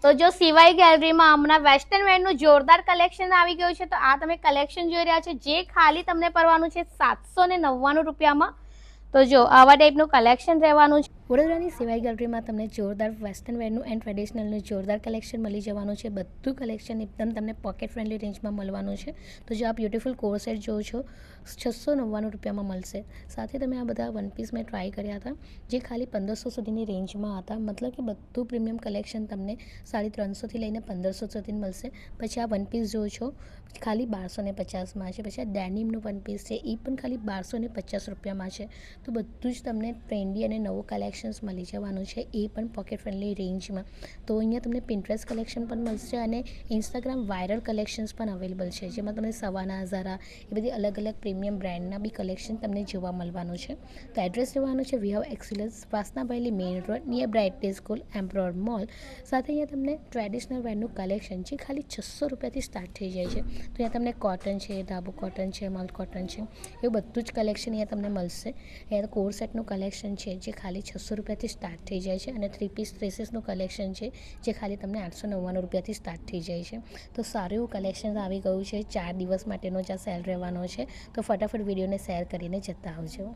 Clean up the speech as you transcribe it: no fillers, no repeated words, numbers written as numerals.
તો જો સિવાય ગેલેરીમાં હમણાં વેસ્ટર્ન વેરનું જોરદાર કલેક્શન આવી ગયું છે. તો આ તમે કલેક્શન જોઈ રહ્યા છો, જે ખાલી તમને પડવાનું છે 799 રૂપિયામાં. તો જો આવા ટાઈપનું કલેક્શન રહેવાનું છે. વડોદરાની સિવાય ગેલેરીમાં તમને જોરદાર વેસ્ટર્ન વેરનું એન્ડ ટ્રેડિશનલનું જોરદાર કલેક્શન મળી જવાનું છે. બધું કલેક્શન એકદમ તમને પોકેટ ફ્રેન્ડલી રેન્જમાં મળવાનું છે. તો જો આ બ્યુટીફુલ કોર સેટ જોવો છો 699 રૂપિયામાં મળશે. સાથે તમે આ બધા વન પીસ મેં ટ્રાય કર્યા હતા, જે ખાલી 1500 સુધીની રેન્જમાં હતા. મતલબ કે બધું પ્રીમિયમ કલેક્શન તમને 350થી લઈને 1500 સુધી મળશે. પછી આ વન પીસ જોવો છો ખાલી 1250માં છે. પછી આ ડેનિમનું વન પીસ છે, એ પણ ખાલી 1250 રૂપિયામાં છે. તો બધું જ તમને ટ્રેન્ડી અને નવું કલેક્શન્સ મળી જવાનું છે, એ પણ પોકેટ ફ્રેન્ડલી રેન્જમાં. તો અહીંયા તમને પિન્ટરેસ્ટ કલેક્શન પણ મળશે અને ઇન્સ્ટાગ્રામ વાયરલ કલેક્શન્સ પણ અવેલેબલ છે, જેમાં તમને સવાના, ઝારા એ બધી અલગ અલગ પ્રીમિયમ બ્રાન્ડના બી કલેક્શન તમને જોવા મળવાનું છે. તો એડ્રેસ રહેવાનું છે વી હેવ એક્સિલન્સ, વાસનાભાઈલી મેઇન રોડ નિયર બ્રાઇટની સ્કૂલ, એમ્પ્રોર મોલ. સાથે અહીંયા તમને ટ્રેડિશનલ વેરનું કલેક્શન જે ખાલી 600 રૂપિયાથી સ્ટાર્ટ થઈ જાય છે. તો અહીંયા તમને કોટન છે, ધાબુ કોટન છે, મલ કોટન છે, એવું બધું જ કલેક્શન અહીંયા તમને મળશે. અહીંયા કોર સેટનું કલેક્શન છે, જે ખાલી 600 રૂપિયાથી સ્ટાર્ટ થઈ જાય છે. અને 3 પીસ ડ્રેસીસનું કલેક્શન છે, જે ખાલી તમને 899 રૂપિયાથી સ્ટાર્ટ થઈ જાય છે. તો સારું એવું કલેક્શન આવી ગયું છે. 4 દિવસ માટેનો જ આ સેલ રહેવાનો છે. તો ફટાફટ વિડીયોને શેર કરીને જતા આવજો.